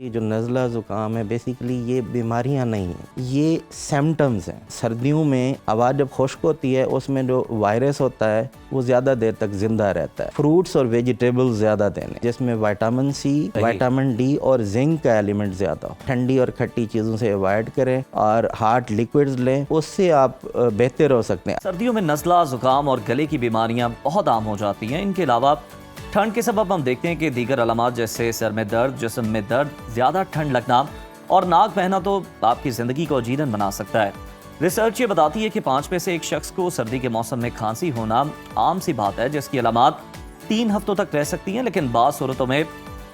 یہ جو نزلہ زکام ہے بیسیکلی یہ بیماریاں نہیں ہیں، یہ سمٹمز ہیں۔ سردیوں میں ہوا جب خشک ہوتی ہے اس میں جو وائرس ہوتا ہے وہ زیادہ دیر تک زندہ رہتا ہے۔ فروٹس اور ویجیٹیبل زیادہ دینے جس میں وائٹامن سی، وائٹامن ڈی اور زنک کا ایلیمنٹ زیادہ ہو۔ ٹھنڈی اور کھٹی چیزوں سے اوائڈ کریں اور ہارٹ لیکوڈز لیں، اس سے آپ بہتر ہو سکتے ہیں۔ سردیوں میں نزلہ زکام اور گلے کی بیماریاں بہت عام ہو جاتی ہیں۔ ان کے علاوہ ٹھنڈ کے سبب ہم دیکھتے ہیں کہ دیگر علامات جیسے سر میں درد، جسم میں درد، زیادہ ٹھنڈ لگنا اور ناک بہنا تو آپ کی زندگی کو اجیرن بنا سکتا ہے۔ ریسرچ یہ بتاتی ہے کہ 5 میں سے 1 شخص کو سردی کے موسم میں کھانسی ہونا عام سی بات ہے، جس کی علامات 3 ہفتوں تک رہ سکتی ہیں، لیکن بعض صورتوں میں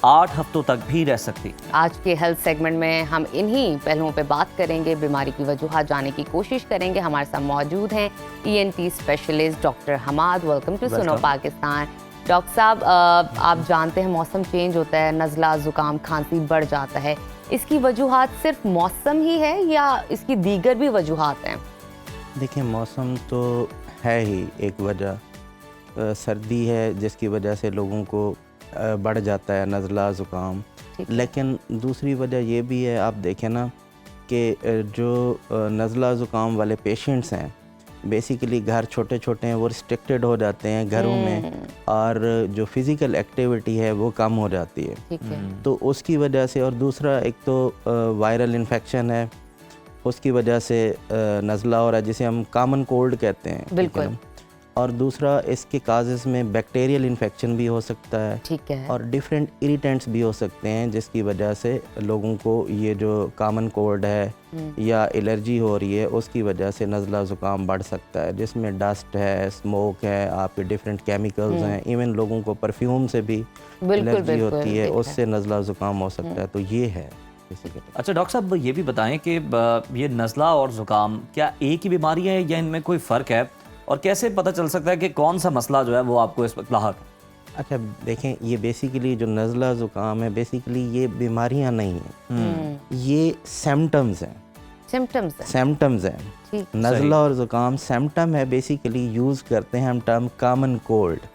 8 ہفتوں تک بھی رہ سکتی۔ آج کے ہیلتھ سیگمنٹ میں ہم انہی پہلوؤں پہ بات کریں گے، بیماری کی وجوہات جاننے کی کوشش کریں گے۔ ہمارے ساتھ موجود ہیں ENT specialist doctor Hammad. Welcome to Suno Pakistan. Doctor صاحب، آپ جانتے ہیں موسم چینج ہوتا ہے، نزلہ زکام کھانسی بڑھ جاتا ہے، اس کی وجوہات صرف موسم ہی ہے یا اس کی دیگر بھی وجوہات ہیں؟ دیکھیں، موسم تو ہے ہی ایک وجہ، سردی ہے جس کی وجہ سے لوگوں کو بڑھ جاتا ہے نزلہ زکام، لیکن دوسری وجہ یہ بھی ہے، آپ دیکھیں نا کہ جو نزلہ زکام والے پیشنٹس ہیں بیسیکلی گھر چھوٹے چھوٹے ہیں، وہ ریسٹرکٹیڈ ہو جاتے ہیں گھروں میں، اور جو فزیکل ایکٹیویٹی ہے وہ کم ہو جاتی ہے، تو اس کی وجہ سے۔ اور دوسرا ایک تو وائرل انفیکشن ہے، اس کی وجہ سے نزلہ ہو رہا ہے جسے ہم کامن کولڈ کہتے ہیں، بالکل۔ اور دوسرا اس کے کازز میں بیکٹیریل انفیکشن بھی ہو سکتا ہے، ٹھیک ہے، اور ڈیفرنٹ اریٹینٹس بھی ہو سکتے ہیں جس کی وجہ سے لوگوں کو یہ جو کامن کولڈ ہے یا الرجی ہو رہی ہے اس کی وجہ سے نزلہ زکام بڑھ سکتا ہے، جس میں ڈسٹ ہے، اسموک ہے، آپ کے ڈیفرنٹ کیمیکلز ہیں، ایون لوگوں کو پرفیوم سے بھی الرجی ہوتی ہے، اس سے نزلہ زکام ہو سکتا ہے، تو یہ ہے۔ اچھا ڈاکٹر صاحب، یہ بھی بتائیں کہ یہ نزلہ اور زکام کیا ایک ہی بیماری ہے یا ان میں کوئی فرق ہے، اور کیسے پتہ چل سکتا ہے کہ کون سا مسئلہ جو ہے وہ آپ کو اس وقت لاحق ہے؟ اچھا دیکھیں، یہ بیسیکلی جو نزلہ زکام ہے بیسیکلی یہ بیماریاں نہیں ہیں، یہ سمٹمز ہیں، سمٹمز ہیں۔ نزلہ اور زکام سمٹم ہے، بیسیکلی یوز کرتے ہیں ہم ٹرم کامن کولڈ۔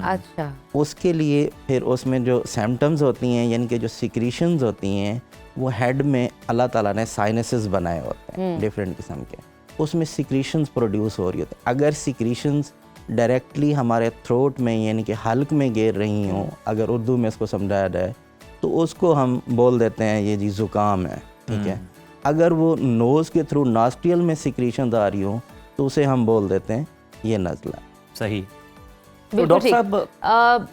اچھا، اس کے لیے پھر اس میں جو سمٹمز ہوتی ہیں، یعنی کہ جو سیکریشنز ہوتی ہیں، وہ ہیڈ میں اللہ تعالیٰ نے سائنسز بنائے ہوتے ہیں ڈیفرنٹ قسم کے، اس میں سیکریشنز پروڈیوس ہو رہی ہوتی ہیں۔ اگر سیکریشنز ڈائریکٹلی ہمارے تھروٹ میں یعنی کہ حلق میں گر رہی ہوں، اگر اردو میں اس کو سمجھایا جائے تو اس کو ہم بول دیتے ہیں یہ جی زکام ہے، ٹھیک ہے۔ اگر وہ نوز کے تھرو ناسٹریل میں سیکریشنز آ رہی ہوں تو اسے ہم بول دیتے ہیں یہ نزلہ۔ صحیح۔ تو ڈاکٹر صاحب،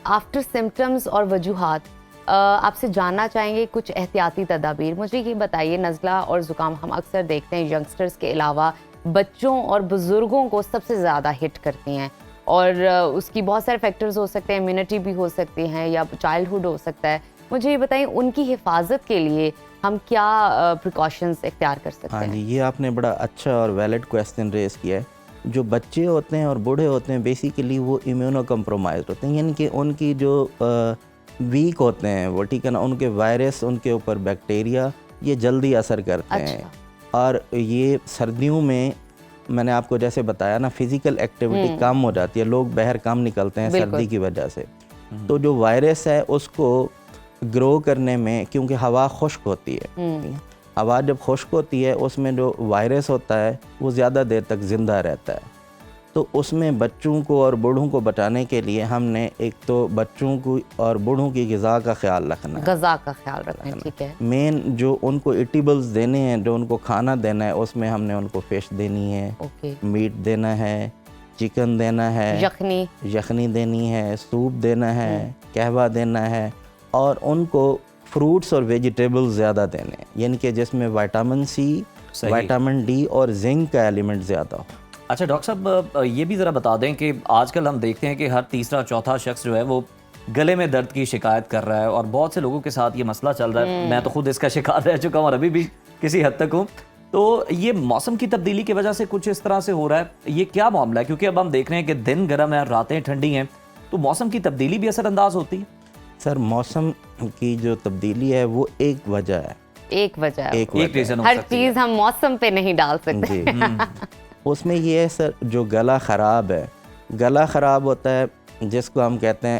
آفٹر سمٹمز اور وجوہات، آپ سے جاننا چاہیں گے کچھ احتیاطی تدابیر۔ مجھے یہ بتائیے، نزلہ اور زکام ہم اکثر دیکھتے ہیں ینگسٹرز کے علاوہ بچوں اور بزرگوں کو سب سے زیادہ ہٹ کرتی ہیں، اور اس کی بہت سارے فیکٹرز ہو سکتے ہیں، امیونٹی بھی ہو سکتی ہیں یا چائلڈہڈ ہو سکتا ہے۔ مجھے یہ بتائیں ان کی حفاظت کے لیے ہم کیا پریکاشنز اختیار کر سکتے ہیں؟ ہاں جی، یہ آپ نے بڑا اچھا اور ویلڈ کویسچن ریز کیا ہے۔ جو بچے ہوتے ہیں اور بوڑھے ہوتے ہیں بیسیکلی وہ امیونو کمپرومائزڈ ہوتے ہیں، یعنی کہ ان کی جو ویک ہوتے ہیں وہ، ٹھیک ہے نا، ان کے وائرس، ان کے اوپر بیکٹیریا یہ جلدی اثر کرتے ہیں، اور یہ سردیوں میں نے آپ کو جیسے بتایا نا فزیکل ایکٹیویٹی کم ہو جاتی ہے، لوگ باہر کم نکلتے ہیں سردی کی وجہ سے، تو جو وائرس ہے اس کو گرو کرنے میں، کیونکہ ہوا خشک ہوتی ہے، ہوا جب خشک ہوتی ہے اس میں جو وائرس ہوتا ہے وہ زیادہ دیر تک زندہ رہتا ہے، تو اس میں بچوں کو اور بوڑھوں کو بچانے کے لیے ہم نے ایک تو بچوں کو اور بوڑھوں کی غذا کا خیال رکھنا ہے، غذا کا خیال رکھنا ہے، ٹھیک ہے۔ مین جو ان کو ایٹیبلز دینے ہیں، جو ان کو کھانا دینا ہے، اس میں ہم نے ان کو فش دینی ہے، میٹ دینا ہے، چکن دینا ہے، یخنی دینی ہے، سوپ دینا ہے، قہوہ دینا ہے، اور ان کو فروٹس اور ویجیٹیبل زیادہ دینے ہیں، یعنی کہ جس میں وائٹامن سی، وائٹامن ڈی اور زنک کا ایلیمنٹ زیادہ ہو۔ اچھا ڈاکٹر صاحب، یہ بھی ذرا بتا دیں کہ آج کل ہم دیکھتے ہیں کہ ہر تیسرا چوتھا شخص جو ہے وہ گلے میں درد کی شکایت کر رہا ہے، اور بہت سے لوگوں کے ساتھ یہ مسئلہ چل رہا ہے، میں تو خود اس کا شکار رہ چکا ہوں اور ابھی بھی کسی حد تک ہوں۔ تو یہ موسم کی تبدیلی کی وجہ سے کچھ اس طرح سے ہو رہا ہے، یہ کیا معاملہ ہے؟ کیونکہ اب ہم دیکھ رہے ہیں کہ دن گرم ہے، راتیں ٹھنڈی ہیں، تو موسم کی تبدیلی بھی اثر انداز ہوتی ہے؟ سر، موسم کی جو تبدیلی ہے وہ ایک وجہ ہے، ایک وجہ ہے، ایک ریزن، ہر چیز ہم موسم پہ نہیں ڈال سکتے۔ جی، اس میں یہ ہے سر، جو گلا خراب ہے، گلا خراب ہوتا ہے جس کو ہم کہتے ہیں